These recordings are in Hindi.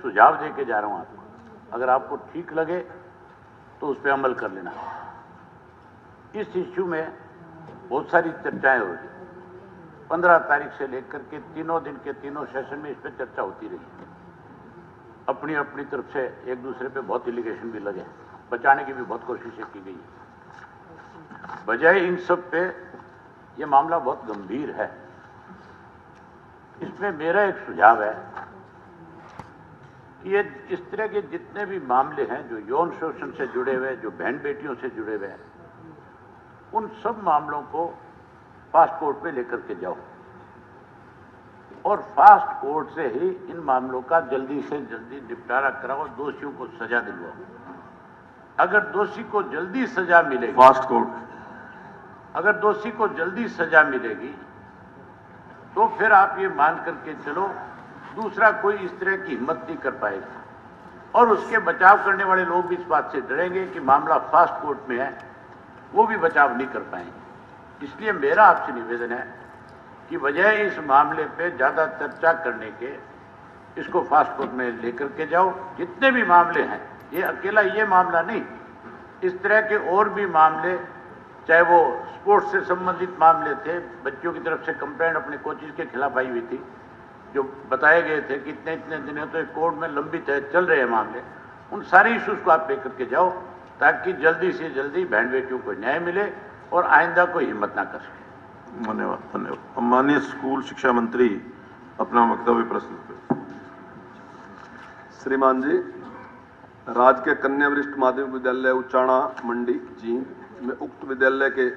सुझाव दे के जा रहा हूं आपको, अगर आपको ठीक लगे तो उस पर अमल कर लेना। इस इश्यू में बहुत सारी चर्चाएं हो रही, 15 तारीख से लेकर के तीनों दिन के तीनों सेशन में इस पर चर्चा होती रही। अपनी अपनी तरफ से एक दूसरे पे बहुत एलिगेशन भी लगे, बचाने की भी बहुत कोशिशें की गई। बजाय इन सब पे ये मामला बहुत गंभीर है, इसमें मेरा एक सुझाव है कि ये इस तरह के जितने भी मामले हैं जो यौन शोषण से जुड़े हुए, जो बहन बेटियों से जुड़े हुए हैं, उन सब मामलों को फास्ट कोर्ट में लेकर के जाओ और फास्ट कोर्ट से ही इन मामलों का जल्दी से जल्दी निपटारा कराओ, दोषियों को सजा दिलवाओ। अगर दोषी को जल्दी सजा मिलेगी, फास्ट कोर्ट, अगर दोषी को जल्दी सजा मिलेगी तो फिर आप ये मान करके चलो दूसरा कोई इस तरह की हिम्मत नहीं कर पाएगा और उसके बचाव करने वाले लोग भी इस बात से डरेंगे कि मामला फास्ट कोर्ट में है, वो भी बचाव नहीं कर पाएंगे। इसलिए मेरा आपसे निवेदन है कि बजाय इस मामले पे ज्यादा चर्चा करने के इसको फास्ट कोर्ट में लेकर के जाओ। जितने भी मामले हैं, ये अकेला ये मामला नहीं, इस तरह के और भी मामले, चाहे वो स्पोर्ट्स से संबंधित मामले थे, बच्चों की तरफ से कंप्लेंट अपने कोचेज के खिलाफ आई हुई थी, जो बताए गए थे कि इतने इतने दिनों तो कोर्ट में लंबित है, चल रहे हैं मामले, उन सारे इश्यूज को आप लेकर के जाओ ताकि जल्दी से जल्दी बहन बेटियों को न्याय मिले और आइंदा कोई हिम्मत ना कर सके। धन्यवाद, धन्यवाद। माननीय स्कूल शिक्षा मंत्री अपना वक्तव्य प्रस्तुत करें। श्रीमान जी, राजकीय कन्या वरिष्ठ माध्यमिक विद्यालय उचाणा मंडी जींद में उक्त विद्यालय के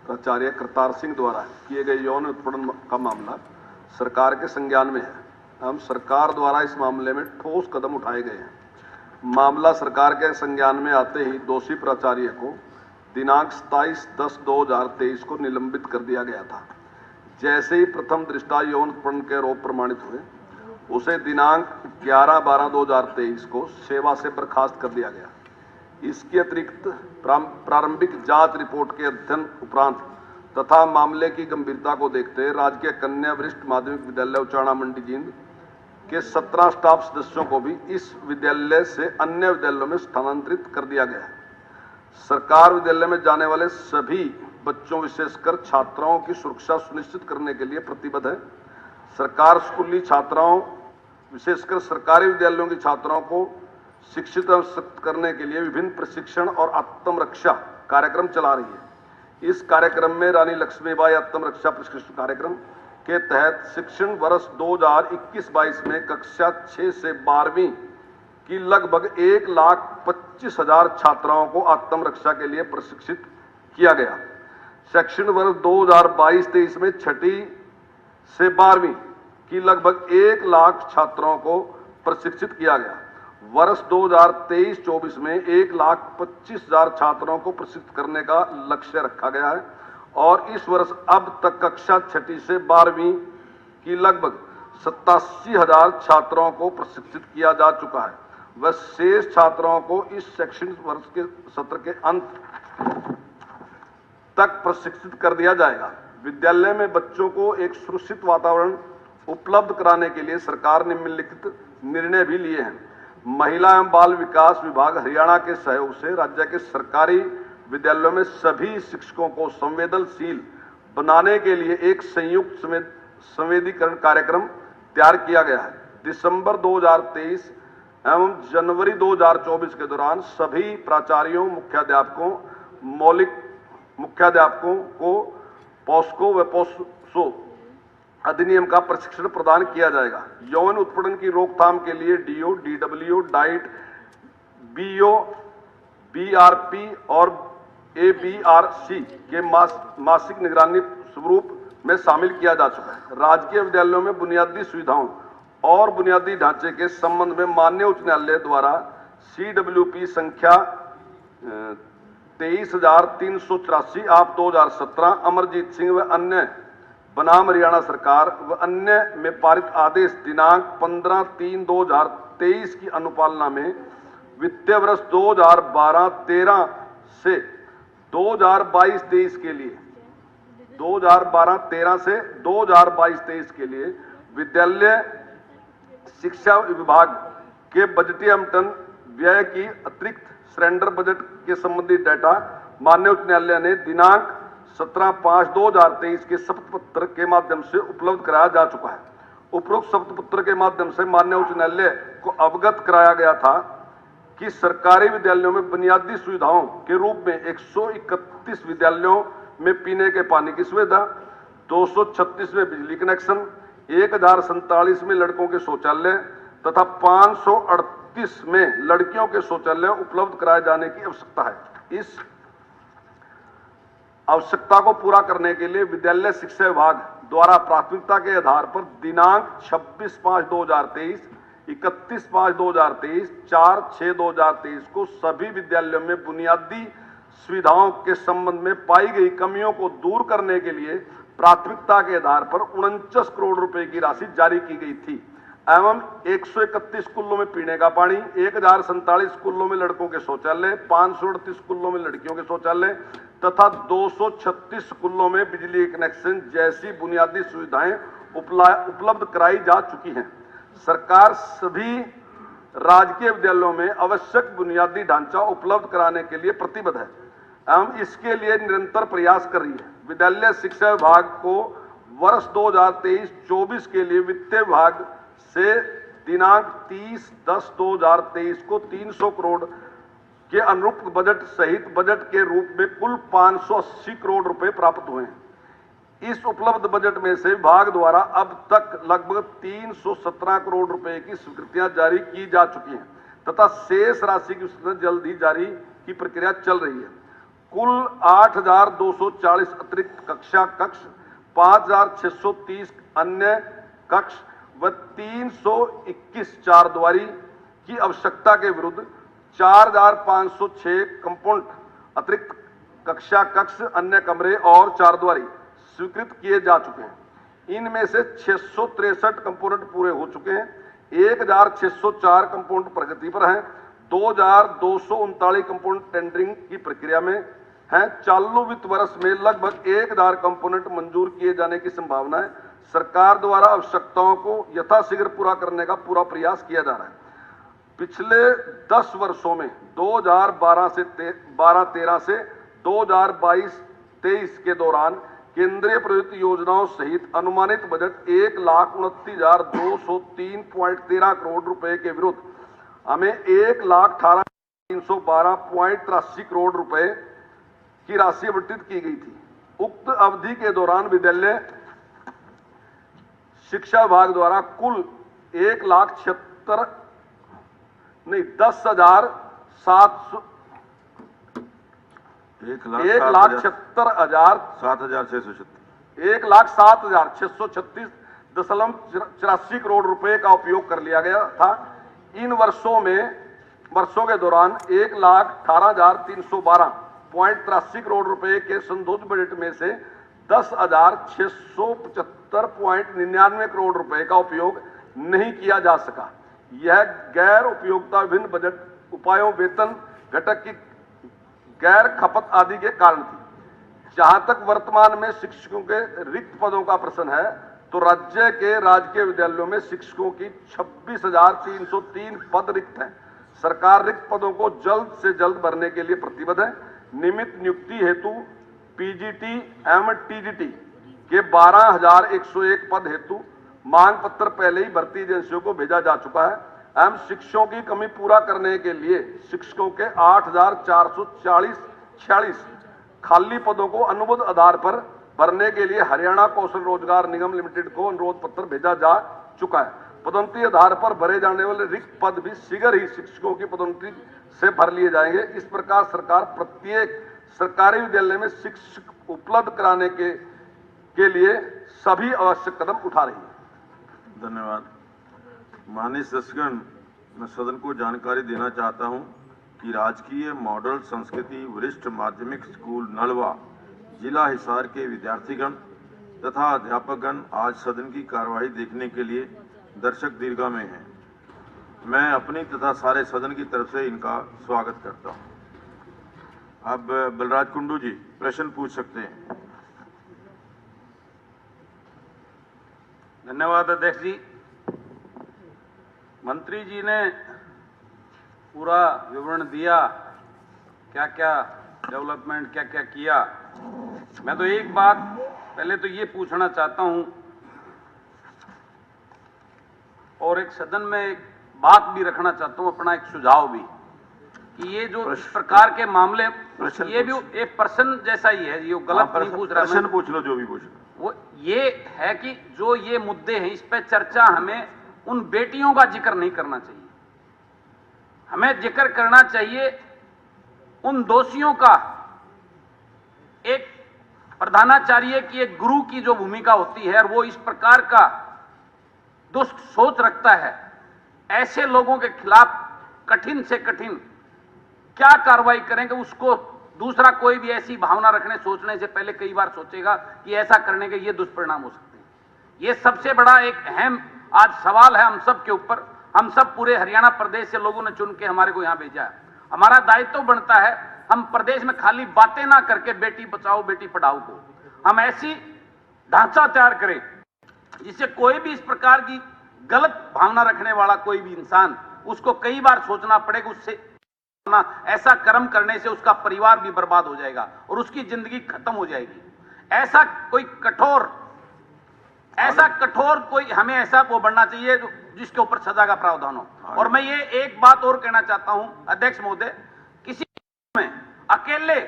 प्राचार्य करतार सिंह द्वारा किए गए यौन उत्पीड़न का मामला सरकार के संज्ञान में है। हम सरकार द्वारा इस मामले में ठोस कदम उठाए गए हैं। मामला सरकार के संज्ञान में आते ही दोषी प्राचार्य को दिनांक 27/10/2023 को निलंबित कर दिया गया था। जैसे ही प्रथम दृष्टा यौन उत्पीड़न के आरोप प्रमाणित हुए, उसे दिनांक 11/12/2023 को सेवा से बर्खास्त कर दिया गया। इसके अतिरिक्त प्रारंभिक जांच रिपोर्ट के अध्ययन उपरांत तथा मामले की गंभीरता को देखते हुए राजकीय कन्या वरिष्ठ माध्यमिक विद्यालय उचाणा मंडी जींद के 17 स्टाफ सदस्यों को भी इस विद्यालय से अन्य विद्यालयों में स्थानांतरित कर दिया गया है। सरकार विद्यालय में जाने वाले सभी बच्चों, विशेषकर छात्राओं की सुरक्षा सुनिश्चित करने के लिए प्रतिबद्ध है। सरकार स्कूली छात्राओं, विशेषकर सरकारी विद्यालयों की छात्राओं को शिक्षित एवं सशक्त करने के लिए विभिन्न प्रशिक्षण और आत्मरक्षा कार्यक्रम चला रही है। इस कार्यक्रम में रानी लक्ष्मीबाई आत्मरक्षा प्रशिक्षण कार्यक्रम के तहत शिक्षण वर्ष 2021-22 में कक्षा 6 से 12वीं की लगभग 1,25,000 छात्राओं को आत्मरक्षा के लिए प्रशिक्षित किया गया। शैक्षणिक वर्ष 2022-23 में 6ठी से 12वीं की लगभग 1 लाख छात्राओं को प्रशिक्षित किया गया। वर्ष 2023-24 में 1,25,000 छात्रों को प्रशिक्षित करने का लक्ष्य रखा गया है और इस वर्ष अब तक कक्षा 6ठी से 12वीं की लगभग 87,000 छात्रों को प्रशिक्षित किया जा चुका है। वह शेष छात्रों को इस शैक्षणिक वर्ष के सत्र के अंत तक प्रशिक्षित कर दिया जाएगा। विद्यालय में बच्चों को एक सुरक्षित वातावरण उपलब्ध कराने के लिए सरकार ने निम्नलिखित निर्णय भी लिए हैं। महिला एवं बाल विकास विभाग हरियाणा के सहयोग से राज्य के सरकारी विद्यालयों में सभी शिक्षकों को संवेदनशील बनाने के लिए एक संयुक्त संवेदीकरण कार्यक्रम तैयार किया गया है। दिसंबर 2023 एवं जनवरी 2024 के दौरान सभी प्राचार्यों, मुख्याध्यापकों को पॉस्को व पोस्को अधिनियम का प्रशिक्षण प्रदान किया जाएगा। यौन उत्पीड़न की रोकथाम के लिए DO, DW, diet, BO, BRP और एबीआरसी के मासिक निगरानी स्वरूप में शामिल किया जा चुका है। राजकीय विद्यालयों में बुनियादी सुविधाओं और बुनियादी ढांचे के संबंध में माननीय उच्च न्यायालय द्वारा CWP संख्या 23,384 आप 2017 अमरजीत सिंह व अन्य बनाम हरियाणा सरकार व अन्य में पारित आदेश दिनांक 15/3/2023 की अनुपालना में वित्तीय वर्ष 2012-13 से 2022-23 के लिए 2012-13 से 2022-23 के लिए विद्यालय शिक्षा विभाग के बजटीय आवंटन व्यय की अतिरिक्त सरेंडर बजट के संबंधी डाटा माननीय उच्च न्यायालय ने दिनांक 17/5/2023 के शपथ पत्र के माध्यम से उपलब्ध कराया जा चुका है। उपरोक्त शपथ पत्र के माध्यम से माननीय उच्च न्यायालय को अवगत कराया गया था कि सरकारी विद्यालयों में बुनियादी सुविधाओं के रूप में 131 विद्यालयों में पीने के पानी की सुविधा, 236 में बिजली कनेक्शन, 1047 में लड़कों के शौचालय तथा 538 में लड़कियों के शौचालय उपलब्ध कराए जाने की आवश्यकता है। इस आवश्यकता को पूरा करने के लिए विद्यालय शिक्षा विभाग द्वारा प्राथमिकता के आधार पर दिनांक 26/5/2023, 31/5/2023, 4/6/2023 को सभी विद्यालयों में बुनियादी सुविधाओं के संबंध में पाई गई कमियों को दूर करने के लिए प्राथमिकता के आधार पर 49 करोड़ रुपए की राशि जारी की गई थी एवं 131 स्कूलों में पीने का पानी, 1047 स्कूलों में लड़कों के शौचालय, 538 स्कूलों में लड़कियों के शौचालय तथा 236 स्कूलों में बिजली कनेक्शन जैसी बुनियादी सुविधाएं उपलब्ध कराई जा चुकी हैं। सरकार सभी राजकीय विद्यालयों में आवश्यक बुनियादी ढांचा उपलब्ध कराने के लिए प्रतिबद्ध है एवं इसके लिए निरंतर प्रयास कर रही है। विद्यालय शिक्षा विभाग को वर्ष 2023-24 के लिए वित्त विभाग से दिनांक 30/10/2023 को 300 करोड़ के अनुरूप बजट सहित बजट के रूप में कुल 580 करोड़ रुपए प्राप्त हुए हैं। इस उपलब्ध बजट में से विभाग द्वारा अब तक लगभग 317 करोड़ रुपए की स्वीकृतियां जारी की जा चुकी हैं तथा शेष राशि की स्वीकृति जल्द ही जारी की प्रक्रिया चल रही है। कुल 8,240 अतिरिक्त कक्षा कक्ष, 5,630 अन्य कक्ष व 321 चारद्वारी की आवश्यकता के विरुद्ध 4,506 कंपाउंड अतिरिक्त कक्षा कक्ष, अन्य कमरे और चारद्वारी स्वीकृत किए जा चुके हैं। इनमें से 663 कंपोनेंट पूरे हो चुके हैं, 1,604 कंपाउंड प्रगति पर हैं, 2,239 कंपाउंड टेंडरिंग की प्रक्रिया में हैं। चालू वित्त वर्ष में लगभग 1,000 कंपोनेंट मंजूर किए जाने की संभावना है। सरकार द्वारा आवश्यकताओं को यथाशीघ्र पूरा करने का पूरा प्रयास किया जा रहा है। पिछले 10 वर्षों में 2012-13 से 2022-23 के दौरान केंद्रीय प्रायोजित योजनाओं सहित अनुमानित बजट 1,29,203.13 करोड़ रुपए के विरुद्ध हमें 1,18,312.83 करोड़ रुपए की राशि आवंटित की गई थी। उक्त अवधि के दौरान विद्यालय शिक्षा विभाग द्वारा कुल 1,07,636.84 करोड़ रुपए का उपयोग कर लिया गया था। इन वर्षों के दौरान 1,18,312.83 करोड़ रुपए के संशोधित बजट में से 10,675.99 करोड़ रुपए का उपयोग नहीं किया जा सका। यह गैर उपयोगिता विभिन्न बजट उपायों, वेतन घटक की गैर खपत आदि के कारण थी। जहां तक वर्तमान में शिक्षकों के रिक्त पदों का प्रश्न है तो राज्य के राजकीय विद्यालयों में शिक्षकों की 26,303 पद रिक्त हैं। सरकार रिक्त पदों को जल्द से जल्द भरने के लिए प्रतिबद्ध है। नियमित नियुक्ति हेतु पीजीटी एवं टीजीटी के 12,101 पद हेतु मांग पत्र पहले ही भर्ती एजेंसियों को भेजा जा चुका है एवं शिक्षकों की कमी पूरा करने के लिए शिक्षकों के 8,446 खाली पदों को अनुबंध आधार पर भरने के लिए हरियाणा कौशल रोजगार निगम लिमिटेड को अनुरोध पत्र भेजा जा चुका है। पदोन्नति आधार पर भरे जाने वाले रिक्त पद भी शीघ्र ही शिक्षकों की पदोन्नति से भर लिए जाएंगे। इस प्रकार सरकार प्रत्येक सरकारी विद्यालय में शिक्षक उपलब्ध कराने के लिए सभी आवश्यक कदम उठा रही है। धन्यवाद। माननीय सदस्यगण, मैं सदन को जानकारी देना चाहता हूं कि राजकीय मॉडल संस्कृति वरिष्ठ माध्यमिक स्कूल नलवा, जिला हिसार के विद्यार्थीगण तथा अध्यापकगण आज सदन की कार्यवाही देखने के लिए दर्शक दीर्घा में हैं। मैं अपनी तथा सारे सदन की तरफ से इनका स्वागत करता हूं। अब बलराज कुंडू जी प्रश्न पूछ सकते हैं। धन्यवाद अध्यक्ष जी। मंत्री जी ने पूरा विवरण दिया, क्या क्या डेवलपमेंट क्या क्या किया। मैं तो एक बात पहले तो ये पूछना चाहता हूं और एक सदन में एक बात भी रखना चाहता हूं, अपना एक सुझाव भी, कि ये जो इस प्रकार के मामले, ये भी एक प्रश्न जैसा ही है, ये गलत नहीं पूछ रहा, प्रश्न पूछ लो जो भी पूछ लो। वो ये है कि जो ये मुद्दे हैं इस पे चर्चा हमें उन बेटियों का जिक्र नहीं करना चाहिए, हमें जिक्र करना चाहिए उन दोषियों का। एक प्रधानाचार्य की, एक गुरु की जो भूमिका होती है और वो इस प्रकार का दुष्ट सोच रखता है, ऐसे लोगों के खिलाफ कठिन से कठिन क्या कार्रवाई करेंगे, उसको दूसरा कोई भी ऐसी भावना रखने सोचने से पहले कई बार सोचेगा कि ऐसा करने के ये दुष्परिणाम हो सकते हैं। ये सबसे बड़ा एक अहम आज सवाल है हम सब के ऊपर। हम सब पूरे हरियाणा प्रदेश से लोगों ने चुन के हमारे को यहां भेजा है। हमारा दायित्व बनता है हम प्रदेश में खाली बातें ना करके बेटी बचाओ बेटी पढ़ाओ को हम ऐसी ढांचा तैयार करें जिससे कोई भी इस प्रकार की गलत भावना रखने वाला कोई भी इंसान, उसको कई बार सोचना पड़ेगा, उससे ऐसा कर्म करने से उसका परिवार भी बर्बाद हो जाएगा और उसकी जिंदगी खत्म हो जाएगी। ऐसा कोई कठोर कोई हमें ऐसा वो बनना चाहिए जिसके ऊपर सजा का प्रावधान हो। और मैं ये एक बात और कहना चाहता हूं अध्यक्ष महोदय, किसी में अकेले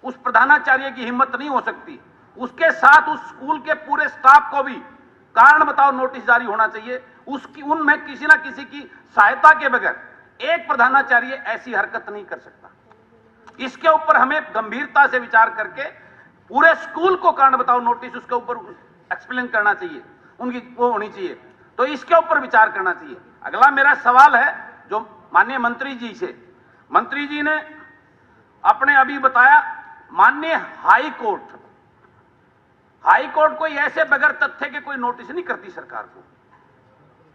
उस प्रधानाचार्य की हिम्मत नहीं हो सकती, उसके साथ उस स्कूल के पूरे स्टाफ को भी कारण बताओ नोटिस जारी होना चाहिए। उसकी उनमें किसी ना किसी की सहायता के बगैर एक प्रधानाचार्य ऐसी हरकत नहीं कर सकता। इसके ऊपर हमें गंभीरता से विचार करके पूरे स्कूल को कारण बताओ नोटिस उसके ऊपर एक्सप्लेन करना चाहिए, उनकी वो होनी चाहिए, तो इसके ऊपर विचार करना चाहिए। अगला मेरा सवाल है जो माननीय मंत्री जी से, मंत्री जी ने अपने अभी बताया माननीय हाई कोर्ट कोई ऐसे बगैर तथ्य के कोई नोटिस नहीं करती सरकार को।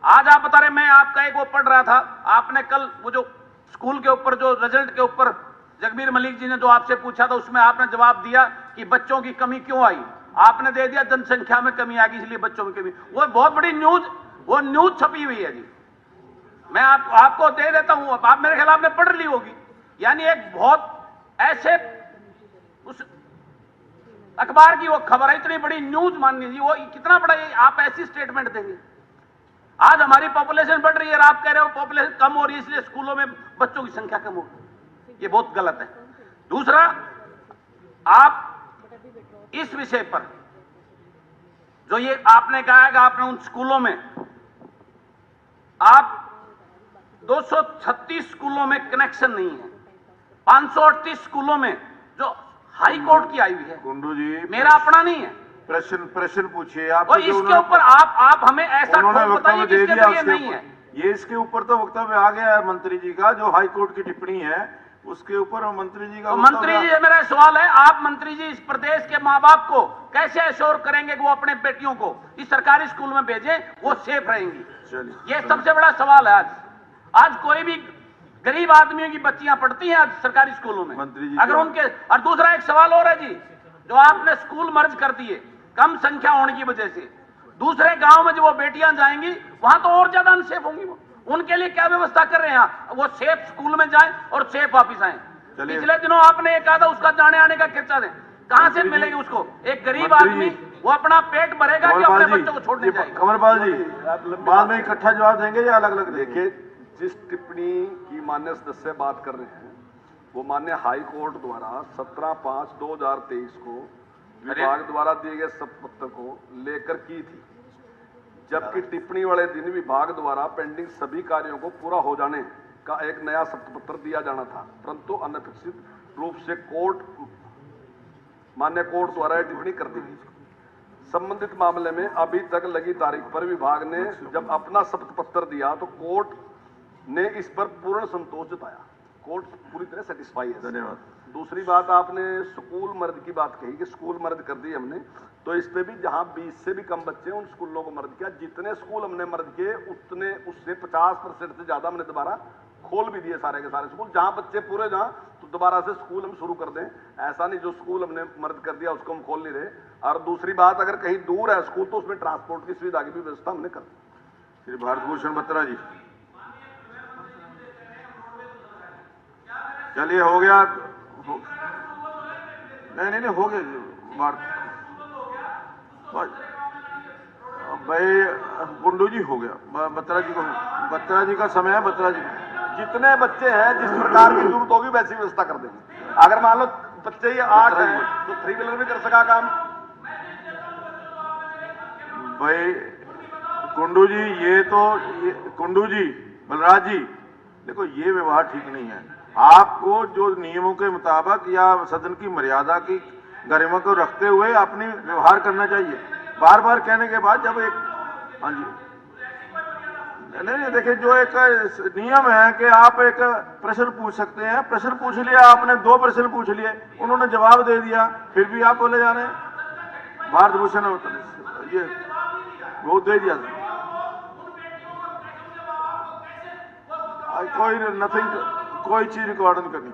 आज आप बता रहे, मैं आपका एक वो पढ़ रहा था, आपने कल वो जो स्कूल के ऊपर जो रिजल्ट के ऊपर जगबीर मलिक जी ने जो आपसे पूछा था उसमें आपने जवाब दिया कि बच्चों की कमी क्यों आई, आपने दे दिया जनसंख्या में कमी आ गई इसलिए बच्चों में कमी। वो बहुत बड़ी न्यूज छपी हुई है जी, मैं आपको दे देता हूं, आप मेरे ख्याल आपने पढ़ ली होगी। यानी एक बहुत ऐसे उस अखबार की वो खबर है, इतनी बड़ी न्यूज मान लीजिए, वो कितना बड़ा आप ऐसी स्टेटमेंट देंगे। आज हमारी पॉपुलेशन बढ़ रही है और आप कह रहे हो पॉपुलेशन कम हो रही है इसलिए स्कूलों में बच्चों की संख्या कम हो रही, ये बहुत गलत है। दूसरा, आप इस विषय पर जो ये आपने कहा है कि आपने उन स्कूलों में आप 236 स्कूलों में कनेक्शन नहीं है, 538 स्कूलों में जो हाई कोर्ट की आई हुई है, कुंडू जी मेरा अपना नहीं है। प्रश्न पूछिए आप, और इसके ऊपर आप हमें ऐसा बताइए कि इसके लिए नहीं है। ये इसके ऊपर तो वक्तव्य आ गया है मंत्री जी का, जो हाई कोर्ट की टिप्पणी है उसके ऊपर मंत्री जी का। तो मंत्री जी, मेरा सवाल है, आप मंत्री जी इस प्रदेश के माँ बाप को कैसे एश्योर करेंगे कि वो अपने बेटियों को इस सरकारी स्कूल में भेजें, वो सेफ रहेंगी? ये सबसे बड़ा सवाल है। आज कोई भी गरीब आदमियों की बच्चियां पढ़ती हैं आज सरकारी स्कूलों में, मंत्री जी अगर उनके। और दूसरा एक सवाल और है जी, जो आपने स्कूल मर्ज कर दिए कम संख्या होने की वजह से, दूसरे गांव में जो वो बेटियां जाएंगी वहां तो और ज्यादा अनसेफ होंगी। वो उनके लिए क्या व्यवस्था कर रहे हैं? वो सेफ स्कूल में जाएं और सेफ वापिस आए। पिछले दिनों आपने ये कहा था उसका जाने आने का खर्चा दें, कहां से मिलेगी उसको? एक गरीब आदमी वो अपना पेट भरेगा कि अपने बच्चों को छोड़ने जाएगा? कंवरपाल जी बाद में इकट्ठा जवाब देंगे या अलग अलग? देखिए, जिस टिप्पणी की माननीय सदस्य बात कर रहे हैं वो माननीय हाई कोर्ट द्वारा 17/5/2023 को विभाग द्वारा दिए गए शपथ को लेकर की थी, जबकि टिप्पणी वाले दिन विभाग द्वारा पेंडिंग सभी कार्यों को पूरा हो जाने का एक नया शपथ पत्र दिया जाना था, परंतु अनपेक्षित रूप से माननीय कोर्ट द्वारा टिप्पणी कर दी गई। संबंधित मामले में अभी तक लगी तारीख पर विभाग ने जब अपना शपथ पत्र दिया तो कोर्ट ने इस पर पूर्ण संतोष जताया, कोर्ट पूरी तरह सेटिस्फाई है। धन्यवाद। दूसरी बात, आपने स्कूल मर्ज की बात कही कि स्कूल मर्ज कर दी हमने, तो इस पे भी जहां 20 से भी कम बच्चे हैं उन स्कूलों को मर्ज किया। जितने स्कूल हमने मर्ज किए उतने उससे 50% से ज्यादा हमने दोबारा खोल भी दिए सारे के सारे स्कूल। जहां बच्चे पूरे जहां तो दोबारा से स्कूल हम शुरू कर दें, ऐसा नहीं जो स्कूल हमने मर्ज कर दिया उसको हम खोल नहीं रहे। और दूसरी बात, अगर कहीं दूर है स्कूल तो उसमें ट्रांसपोर्ट की सुविधा की भी व्यवस्था हमने कर दी। श्री भारत भूषण बत्रा जी। चलिए हो गया नहीं हो गया बात भाई कुंडू जी हो गया बत्रा जी का समय है बत्रा जी जितने बच्चे हैं जिस प्रकार की जरूरत होगी वैसी व्यवस्था कर देंगे। अगर मान लो बच्चे ही 8 हैं तो 3 व्हीलर भी कर सका काम। भाई कुंडू जी कुंडू जी बलराज जी देखो ये व्यवहार ठीक नहीं है। आपको जो नियमों के मुताबिक या सदन की मर्यादा की गरिमा को रखते हुए अपनी व्यवहार करना चाहिए। बार बार कहने के बाद जब एक हाँ जी नहीं देखिए जो एक नियम है कि आप एक प्रश्न पूछ सकते हैं, प्रश्न पूछ लिया आपने, 2 प्रश्न पूछ लिए, उन्होंने जवाब दे दिया, फिर भी आप बोले जा रहे हैं भारत भूषण ये वो दे दिया कोई नथिंग कोई चीज रिकॉर्ड नहीं करनी।